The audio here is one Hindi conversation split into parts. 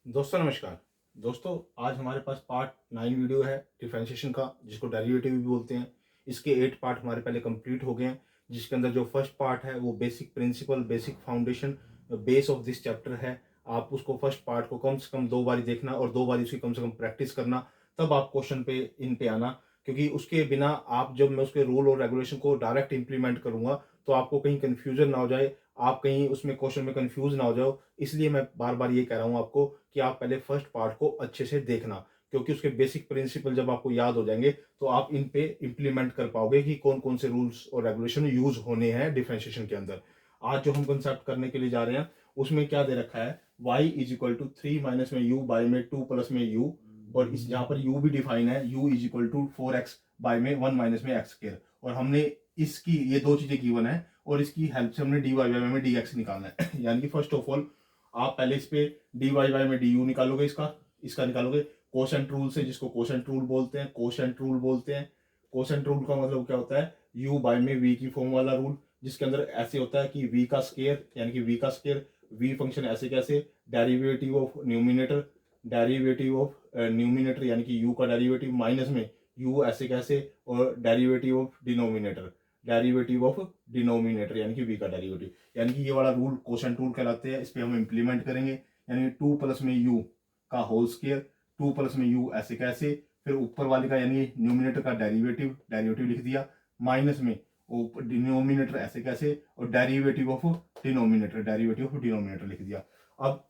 दोस्तों नमस्कार। दोस्तों आज हमारे पास पार्ट 9 वीडियो है डिफरेंशिएशन का, जिसको डेरिवेटिव भी बोलते हैं। इसके 8 पार्ट हमारे पहले कंप्लीट हो गए हैं, जिसके अंदर जो फर्स्ट पार्ट है वो basic principle, basic foundation, base of this chapter है। आप उसको फर्स्ट पार्ट को कम से कम 2 बारी देखना और 2 बारी उसकी कम से कम प्रैक्टिस करना, तब आप क्वेश्चन पे इन पे आना। क्योंकि उसके बिना आप, जब मैं उसके रूल और रेगुलेशन को डायरेक्ट इंप्लीमेंट करूंगा, तो आपको कहीं कंफ्यूजन ना हो जाए, आप कहीं उसमें क्वेश्चन में कंफ्यूज ना हो जाओ। इसलिए मैं बार बार ये कह रहा हूँ आपको कि आप पहले फर्स्ट पार्ट को अच्छे से देखना, क्योंकि उसके बेसिक प्रिंसिपल जब आपको याद हो जाएंगे तो आप इन पे इंप्लीमेंट कर पाओगे कि कौन कौन से रूल्स और रेगुलेशन यूज होने हैं डिफरेंशिएशन के अंदर। आज जो हम कंसेप्ट करने के लिए जा रहे हैं उसमें क्या दे रखा है, y is equal to 3 minus में u बाय में 2 प्लस में u, और इस जहां पर u भी डिफाइन है, u is equal to 4x by में 1 माइनस में x स्क्वायर। और हमने इसकी ये दो चीजें गिवन है और इसकी हेल्प से हमने dy बाय में dx निकालना है। यानी कि फर्स्ट ऑफ ऑल आप पहले इस पे dy बाय में du निकालोगे, इसका इसका निकालोगे कोसेंट रूल से, जिसको कोसेंट रूल बोलते हैं। कोसेंट रूल बोलते हैं, कोसेंट रूल का मतलब क्या होता है, u बाय में v की फॉर्म वाला रूल, जिसके अंदर ऐसे होता है कि v का स्केयर, यानी कि v का स्केयर, v फंक्शन ऐसे कैसे, derivative of numerator, derivative of numerator यानी कि u का डेरिवेटिव माइनस में u ऐसे कैसे, और derivative of denominator, derivative of denominator यानी कि v का डेरिवेटिव। यानी कि ये वाला रूल कोसेंट रूल कहलाते हैं। इस पे हम इंप्लीमेंट करेंगे, यानी 2 प्लस में u का होल स्केयर, 2 प्लस में u ऐसे कैसे, फिर ऊपर वाले का यानी न्यूमिनेटर का डेरिवेटिव, डेरिवेटिव लिख दिया, माइनस में डिनोमिनेटर ऐसे कैसे, और derivative of denominator, derivative of denominator लिख दिया। अब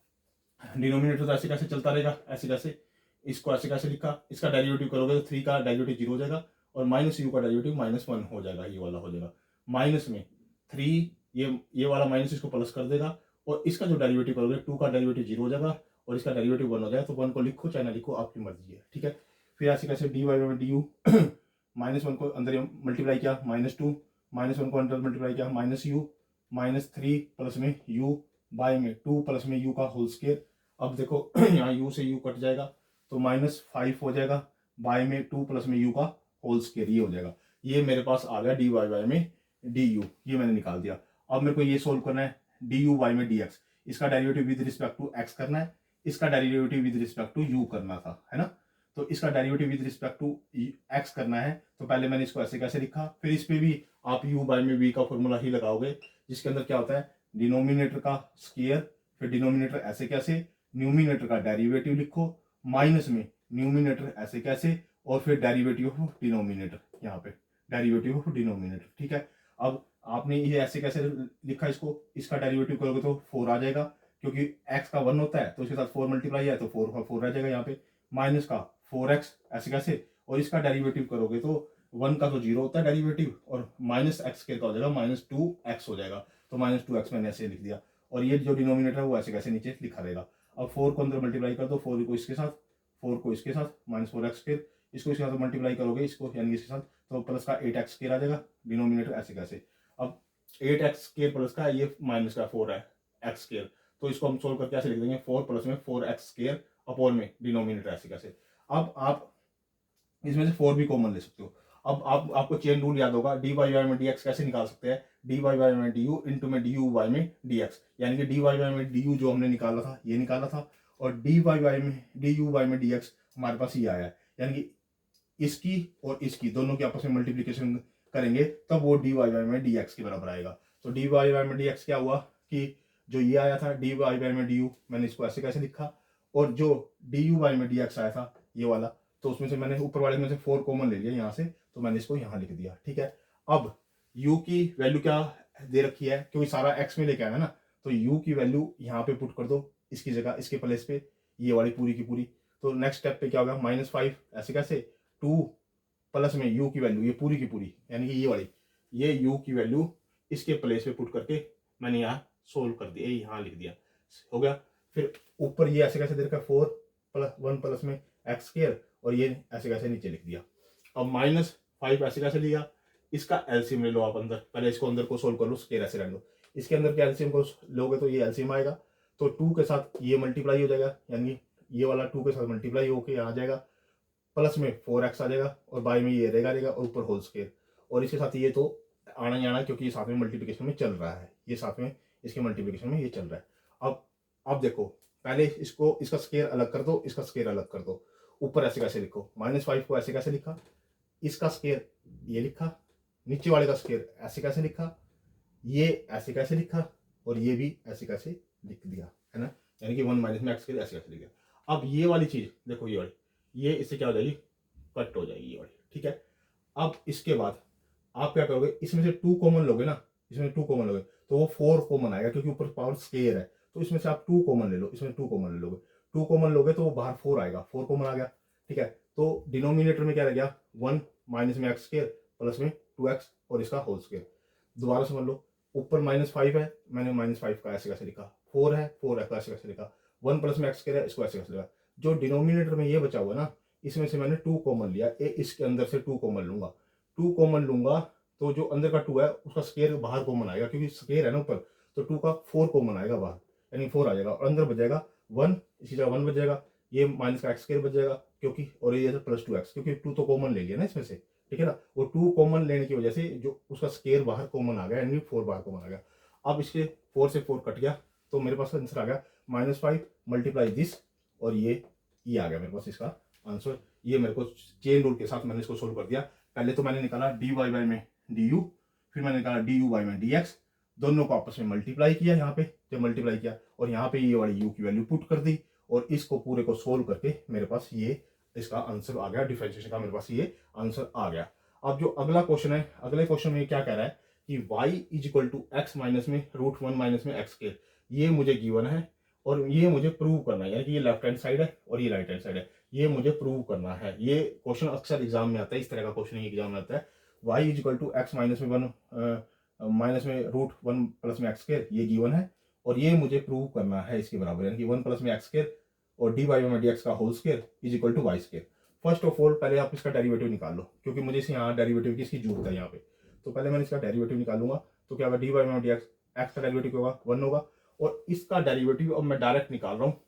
डिनोमिनेटर तो ऐसे कैसे चलता रहेगा, ऐसे कैसे, इसको ऐसे कैसे लिखा, इसका डेरिवेटिव करोगे तो 3 का डेरिवेटिव 0 हो जाएगा और माइनस यू का डेरिवेटिव -1 हो जाएगा, ये वाला हो जाएगा। माइनस में 3, ये वाला माइनस इसको प्लस कर देगा, और इसका जो डेरिवेटिव करोगे 2 का डेरिवेटिव 0 हो जाएगा और इसका डेरिवेटिव 1 हो जाएगा। तो 1 को लिखो चाहे ना लिखो, आपकी मर्जी है, ठीक है। फिर ऐसे कैसे डी वाई में डी यू, -1 को अंदर मल्टीप्लाई किया, -2, -1 को अंदर मल्टीप्लाई किया, -u, -3 प्लस में u बाय में 2 प्लस में u का होल स्केयर। अब देखो यहाँ u से u कट जाएगा तो -5 हो जाएगा, बाय में 2 प्लस में u का होल स्केयर, ये हो जाएगा। ये मेरे पास आ गया डी वाई बाय में डी यू, ये मैंने निकाल दिया। अब मेरे को ये सोल्व करना है डी यू बाई में डी एक्स, इसका derivative with respect to x करना है, इसका derivative with respect to u करना था, है ना। तो इसका derivative with respect to x करना है, तो पहले मैंने इसको ऐसे कैसे लिखा, फिर इस पे भी आप u बाय में v का फॉर्मूला ही लगाओगे, जिसके अंदर क्या होता है, डिनोमिनेटर का स्क्वायर, फिर डिनोमिनेटर ऐसे कैसे, न्यूमिनेटर का डेरिवेटिव लिखो, माइनस में न्यूमिनेटर ऐसे कैसे, और फिर डेरिवेटिव ऑफ डिनोमिनेटर, यहाँ पे डेरिवेटिव ऑफ डिनोमिनेटर, ठीक है। अब आपने ये ऐसे कैसे लिखा, इसको, इसका डेरिवेटिव करोगे तो 4 आ जाएगा, क्योंकि x का 1 होता है तो उसके साथ 4 मल्टीप्लाई है तो 4 का 4 रह जाएगा यहाँ पे, माइनस का 4x ऐसे कैसे, और इसका डेरिवेटिव करोगे तो 1 का तो 0 होता है डेरिवेटिव, और माइनस एक्स का हो जाएगा, -2x हो जाएगा। तो -2x मैंने ऐसे लिख दिया, और ये जो डिनोमिनेटर है वो ऐसे कैसे नीचे लिखा रहेगा। अब 4 को अंदर मल्टीप्लाई कर दो, 4 को इसके साथ, 4 को इसके साथ, -4x, इसको इसके साथ मल्टीप्लाई करोगे, इसको यानी इसके साथ, तो प्लस का 8x आ जाएगा, डिनोमिनेटर ऐसे कैसे। अब 8x प्लस का ये माइनस का 4 है x, तो इसको हम सोल्व करके ऐसे लिख देंगे 4 प्लस में 4x अपॉन में डिनोमिनेटर ऐसे कैसे। अब आप इसमें से 4 भी कॉमन ले सकते हो। अब आपको चेन रूल याद होगा, डी वाई बाय में डी एक्स कैसे निकाल सकते हैं, डी वाई बाय में डी यू इंटू में डी यू बाय में डी एक्स, यानी कि डी वाई बाय में डी यू जो हमने निकाला था ये निकाला था, और डी वाई बाय में डी यू बाय में डी एक्स हमारे पास ये आया है। यानी कि इसकी और इसकी दोनों की आपस में मल्टीप्लीकेशन करेंगे तब वो डी वाई बाय में डी एक्स के बराबर आएगा। तो डी वाई बाय में डी एक्स क्या हुआ कि जो ये आया था डी वाई बाय में डी यू, मैंने इसको ऐसे कैसे लिखा, और जो डी यू बाय में डी एक्स आया था ये वाला, तो उसमें से मैंने ऊपर वाले में से 4 कॉमन ले लिया यहाँ से, तो मैंने इसको यहाँ लिख दिया, ठीक है। अब u की वैल्यू क्या दे रखी है, क्योंकि सारा x में लेके आना है ना, तो u की वैल्यू यहाँ पे पुट कर दो, इसकी जगह, इसके प्लेस पे, ये वाली पूरी की पूरी। तो नेक्स्ट स्टेप पे क्या होगा, -5 ऐसे कैसे, 2 प्लस में u की वैल्यू, ये पूरी की पूरी, यानी कि ये वाली, ये u की वैल्यू इसके प्लेस पे पुट करके मैंने यहाँ सोल्व कर दिया, यहाँ लिख दिया, हो गया। फिर ऊपर ये ऐसे कैसे दे रखा है, 4 प्लस 1 प्लस में x, और ये ऐसे कैसे नीचे लिख दिया। अब -5 ऐसे कैसे लिया, इसका एलसीएम ले लो आप अंदर, पहले इसको अंदर को सोल्व कर लो, स्केयर ऐसे रहने दो, इसके अंदर के एलसीएम को लोगे तो ये एलसीएम आएगा, तो 2 के साथ ये मल्टीप्लाई हो जाएगा, यानी ये वाला 2 के साथ मल्टीप्लाई होकर यहाँ आ जाएगा, प्लस में 4x आ जाएगा, और बाय में ये रहेगा और ऊपर होल स्केयर, और इसके साथ ये तो आना ही आना, क्योंकि ये साथ में मल्टीप्लिकेशन में चल रहा है, ये साथ में इसके मल्टीप्लिकेशन में ये चल रहा है। अब देखो पहले इसको इसका स्केयर अलग कर दो, इसका स्केयर अलग कर दो। ऊपर ऐसे कैसे लिखो, -5 को ऐसे कैसे लिखा, इसका स्केयर ये लिखा, नीचे वाले का स्केयर ऐसे कैसे लिखा, ये ऐसे कैसे लिखा, और ये भी ऐसे कैसे लिख दिया, है ना। यानी कि 1 माइनस में एक्स स्केयर ऐसे कैसे लिख दिया। अब ये वाली चीज देखो, ये वाली, ये इससे क्या हो जाएगी, कट हो जाएगी ये वाली, ठीक है। अब इसके बाद आप क्या करोगे, इसमें से 2 कॉमन लोगे ना, इसमें 2 कॉमन लोगे तो वो 4 कॉमन आएगा, क्योंकि ऊपर पावर स्केयर है। तो इसमें से आप 2 कॉमन ले लो, इसमें 2 कॉमन ले लोगे, 2 कॉमन लोगे तो वो बाहर 4 आएगा, 4 कॉमन आ गया, ठीक है। तो डिनोमिनेटर में क्या रह गया, 1 माइनस में एक्स स्केयर प्लस में 2x और इसका होल स्केयर। दोबारा समझ लो, ऊपर -5 है, मैंने -5 का ऐसे कैसे लिखा, 4 है, 4 है ऐसे कैसे लिखा, 1 प्लस में एक्स स्केयर है, इसको ऐसे कैसे लिखा। जो डिनोमिनेटर में ये बचा हुआ ना, इसमें से मैंने 2 कॉमन लिया, इसके अंदर से 2 कॉमन लूंगा, 2 कॉमन लूंगा तो जो अंदर का 2 है उसका स्केयर बाहर कॉमन आएगा, क्योंकि स्केयर है ना ऊपर, तो 2 का 4 कॉमन आएगा बाहर, यानी 4 आ जाएगा, और अंदर बच जाएगा 1, इसी जगह 1 बच जाएगा, ये माइनस का एक्स स्केयर बच जाएगा, क्योंकि और ये +2x, क्योंकि 2 तो कॉमन ले लिया ना इसमें से, ठीक है ना। वो 2 कॉमन लेने की वजह से जो उसका स्केयर बाहर कॉमन आ गया, यानी 4 बाहर कॉमन आ गया। अब इसके 4 से 4 कट गया, तो मेरे पास आंसर आ गया -5 मल्टीप्लाई दिस, और ये आ गया मेरे पास इसका आंसर। ये मेरे को चेन रूल के साथ मैंने इसको सोल्व कर दिया। पहले तो मैंने निकाला dy बाई में du, फिर मैंने निकाला du बाई में dx, दोनों को आपस में मल्टीप्लाई किया, यहाँ पे जब मल्टीप्लाई किया और यहाँ पे ये वाली u की वैल्यू पुट कर दी, और इसको पूरे को सोल्व करके मेरे पास ये इसका आंसर आ गया, डिफरेंशिएशन का मेरे पास ये आंसर आ गया। अब जो अगला क्वेश्चन है, अगले क्वेश्चन में क्या कह रहा है कि y is equal to x minus में √1 माइनस में एक्स स्क्वायर, ये मुझे गिवन है और ये मुझे प्रूव करना है, यानी कि ये लेफ्ट हैंड साइड है और ये राइट हैंड साइड है, ये मुझे प्रूव करना है। ये क्वेश्चन अक्सर एग्जाम में आता है, इस तरह का क्वेश्चन एग्जाम में आता है, y is equal to x minus में 1 माइनस में √1 प्लस में एक्स स्क्वायर, ये गिवन है और ये मुझे प्रूव करना है इसके बराबर, यानी कि 1 प्लस में एक्स स्क्वायर और dy में dx का whole square is equal to y square. First of all पहले आप इसका डेरिवेटिव निकाल लो, क्योंकि मुझे इसे यहाँ डेरिवेटिव की इसकी जरूरत है यहाँ पे, तो पहले मैंने इसका डेरिवेटिव निकालूंगा। तो क्या होगा, dy में dx, एक्स का डेरिवेटिव होगा 1 होगा, और इसका डेरिवेटिव अब मैं डायरेक्ट निकाल रहा हूँ,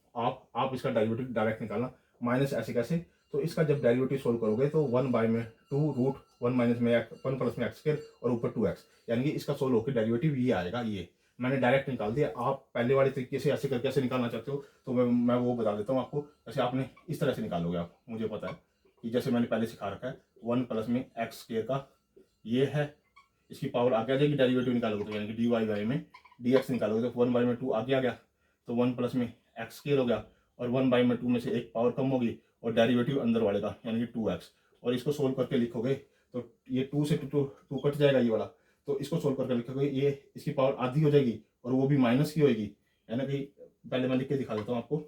आप इसका डेरिवेटिव डायरेक्ट निकालना, माइनस ऐसे कैसे, तो इसका जब डेरिवेटिव सोल्व करोगे तो 1 बाय में 2 √1 माइनस में 1 प्लस में एक्स स्क्वायर और ऊपर 2x, यानी कि इसका सोल्व होकर डेरिवेटिव ये आएगा, ये मैंने डायरेक्ट निकाल दिया। आप पहले वाले तरीके से ऐसे करके ऐसे निकालना चाहते हो तो मैं वो बता देता हूँ आपको, जैसे आपने इस तरह से निकालोगे आप, मुझे पता है कि जैसे मैंने पहले सिखा रखा है, 1 प्लस में एक्स स्क्वायर का ये है, इसकी पावर आगे आ जाएगी, डेरिवेटिव निकालोगे तो यानी कि dy बाई में dx निकालोगे तो 1 बाई में 2 आगे आ गया, तो 1 प्लस में एक्स स्क्वायर हो गया, और 1 बाई में 2 में से एक पावर कम होगी और डेरिवेटिव अंदर वाले का यानी कि 2x, और इसको सोल्व करके लिखोगे तो ये 2 से 2 कट जाएगा ये वाला, तो इसको सोल्व करके लिखोगे, ये इसकी पावर आधी हो जाएगी और वो भी माइनस की होगी, यानी कि पहले मैं लिख के दिखा देता हूँ आपको,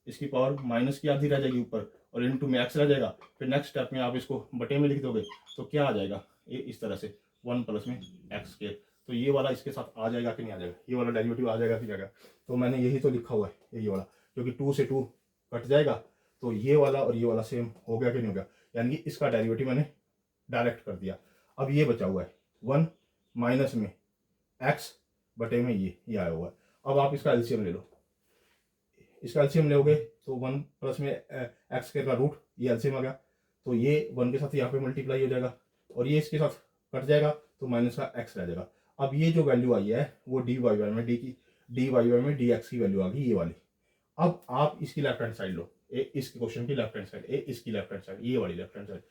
इसकी पावर माइनस की आधी रह जाएगी ऊपर और इनटू में एक्स रह जाएगा, फिर नेक्स्ट स्टेप में आप इसको बटे में लिख दोगे तो क्या आ जाएगा, ये इस तरह से 1 प्लस में एक्स स्क्वायर, तो ये वाला इसके साथ आ जाएगा कि नहीं आ जाएगा, ये वाला डेरिवेटिव आ जाएगा कि नहीं आ जाएगा, तो मैंने यही तो लिखा हुआ है ये वाला, क्योंकि 2 से 2 कट जाएगा, तो ये वाला और ये वाला सेम हो गया कि नहीं हो गया, यानी कि इसका डेरिवेटिव मैंने डायरेक्ट कर दिया। अब ये बचा हुआ है 1 माइनस में एक्स बटे में ये आया हुआ है। अब आप इसका एलसीएम ले लो, इसका एलसीएम लोगे तो 1 प्लस में एक्स स्क्वायर का रूट, ये एलसीएम आ गया, तो ये 1 के साथ यहाँ पे मल्टीप्लाई हो जाएगा और ये इसके साथ कट जाएगा तो माइनस का एक्स रह जाएगा। अब ये जो वैल्यू आई है वो dy बाई में dx की वैल्यू आ गई ये वाली। अब आप इसकी लेफ्ट हैंड साइड लो, इसके क्वेश्चन की लेफ्ट हैंड साइड, इसकी लेफ्ट हैंड साइड, ये वाली लेफ्ट हैंड साइड,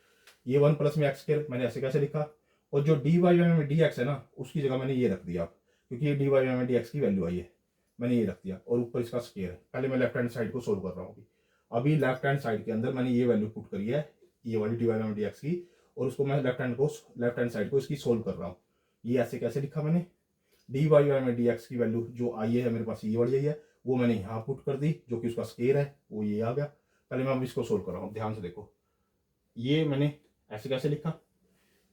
ये 1 प्लस में एक्स स्क्वायर मैंने ऐसे कैसे लिखा, और जो dy बाई में dx है ना उसकी जगह मैंने ये रख दिया, क्योंकि ये dy बाई में dx की वैल्यू आई है, मैंने ये रख दिया, और ऊपर इसका स्क्वायर है। पहले मैं लेफ्ट हैंड साइड को सोल्व कर रहा हूँ, अभी लेफ्ट हैंड साइड के अंदर मैंने ये वैल्यू पुट करी है, ये वाली dy बाई में dx की, और उसको मैं लेफ्ट हैंड साइड को इसकी सोल्व कर रहा हूँ। ये ऐसे कैसे लिखा मैंने, dy बाई में dx की वैल्यू जो आई है मेरे पास ये वाली आई है, वो मैंने यहाँ पुट कर दी, जो कि उसका स्क्वायर है वो ये आ गया। पहले मैं अब इसको सोल्व कर रहा हूँ, ध्यान से देखो, ये मैंने ऐसे कैसे लिखा,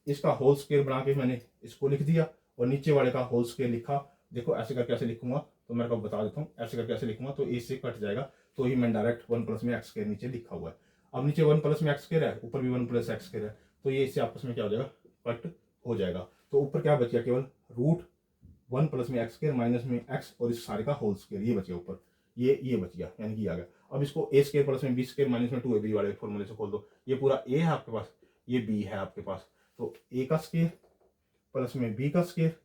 इसका होल स्क्वायर बना के मैंने इसको लिख दिया और नीचे वाले का होल स्क्वायर लिखा। देखो ऐसे करके ऐसे लिखूंगा तो मैं आपको बता देता हूँ, ऐसे करके ऐसे लिखूंगा तो ए से कट जाएगा, तो ही मैं डायरेक्ट 1 प्लस में एक्स स्क्वायर नीचे लिखा हुआ है। अब नीचे 1 प्लस में एक्स स्क्वायर है, ऊपर भी 1 प्लस एक्स स्क्वायर है, तो ये इससे आपस में क्या हो जाएगा, कट हो जाएगा। तो ऊपर क्या बच गया, केवल √1 प्लस में एक्स स्क्वायर माइनस में एक्स और इस सारे का होल स्क्वायर, ये बच गया ऊपर, ये बच गया, यानी कि आ गया। अब इसको ए स्क्वायर प्लस में बी स्क्वायर माइनस में 2ab वाले फॉर्मूले से खोल दो, ये पूरा ए है आपके पास, ये बी है आपके पास, तो ए का स्क्वायर प्लस में बी का स्क्वायर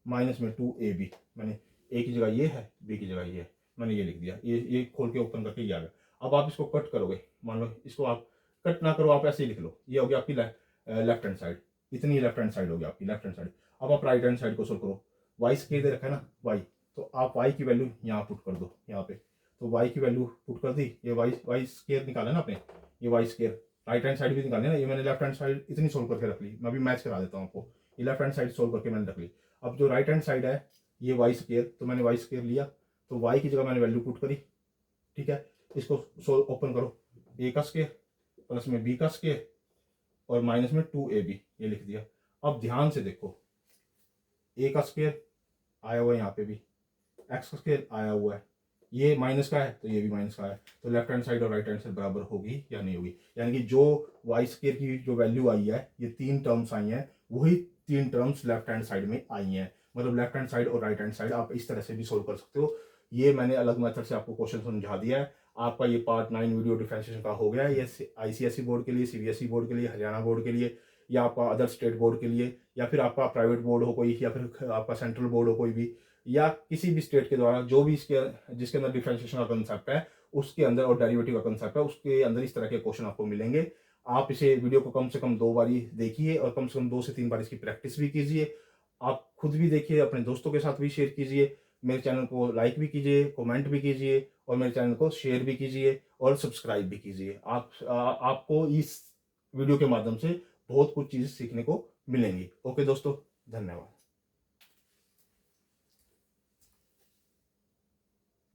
माइनस में 2ab, मैंने ए की जगह ये है, बी की जगह ये है, मैंने ये लिख दिया, ये खोल के ओपन करके ये आ गया। अब आप इसको कट करोगे, मान लो इसको आप कट ना करो, आप ऐसे ही लिख लो, ये हो गया आपकी लेफ्ट हैंड साइड, इतनी लेफ्ट हैंड साइड हो गया आपकी लेफ्ट हैंड साइड। अब आप राइट हैंड साइड को सोल्व करो, वाई स्क्वायर दे रखा है ना वाई, तो आप वाई की वैल्यू यहाँ पुट कर दो यहाँ पे, तो वाई की वैल्यू पुट कर दी, ये वाई स्क्वायर निकाला ना आपने, ये y square, right hand side भी निकाली ना, ये मैंने लेफ्ट हैंड साइड इतनी सोल्व करके रख ली, मैं भी मैच करा देता हूँ आपको, ये लेफ्ट हैंड साइड सोल्व करके मैंने रख ली। अब जो राइट हैंड साइड है ये वाई स्क्वायर, तो मैंने वाई स्क्वायर लिया, तो वाई की जगह मैंने वैल्यू पुट करी, ठीक है। इसको ओपन करो, ए का स्क्वायर प्लस में बी का स्क्वायर और माइनस में 2ab, ये लिख दिया। अब ध्यान से देखो, ए का स्क्वायर आया हुआ है यहाँ पे भी, एक्स का स्क्वायर आया हुआ है, ये माइनस का है तो ये भी माइनस का है, तो लेफ्ट हैंड साइड और राइट हैंड साइड बराबर होगी या नहीं होगी। यानी कि जो वाई स्क्वायर की जो वैल्यू आई है, ये 3 टर्म्स आई हैं, वही 3 टर्म्स लेफ्ट हैंड साइड में आई हैं। मतलब लेफ्ट हैंड साइड और राइट हैंड साइड आप इस तरह से भी सोल्व कर सकते हो। ये मैंने अलग मेथड से आपको क्वेश्चन समझा दिया है। आपका ये पार्ट 9 वीडियो डिफरेंशिएशन का हो गया है। ये आईसीएसई बोर्ड के लिए, सीबीएसई बोर्ड के लिए, हरियाणा बोर्ड के लिए, या आपका अदर स्टेट बोर्ड के लिए, या फिर आपका प्राइवेट बोर्ड हो कोई, या फिर आपका सेंट्रल बोर्ड हो कोई भी, या किसी भी स्टेट के द्वारा जो भी इसके जिसके अंदर डिफरेंशिएशन का कंसेप्ट है उसके अंदर और डेरिवेटिव का कंसेप्ट है उसके अंदर इस तरह के क्वेश्चन आपको मिलेंगे। आप इसे वीडियो को कम से कम 2 बारी देखिए और कम से कम 2 से 3 बार इसकी प्रैक्टिस भी कीजिए। आप खुद भी देखिए, अपने दोस्तों के साथ भी शेयर कीजिए, मेरे चैनल को लाइक भी कीजिए, कमेंट भी कीजिए और मेरे चैनल को शेयर भी कीजिए और सब्सक्राइब भी कीजिए। आपको इस वीडियो के माध्यम से बहुत कुछ चीज़ें सीखने को मिलेंगी। ओके दोस्तों, धन्यवाद।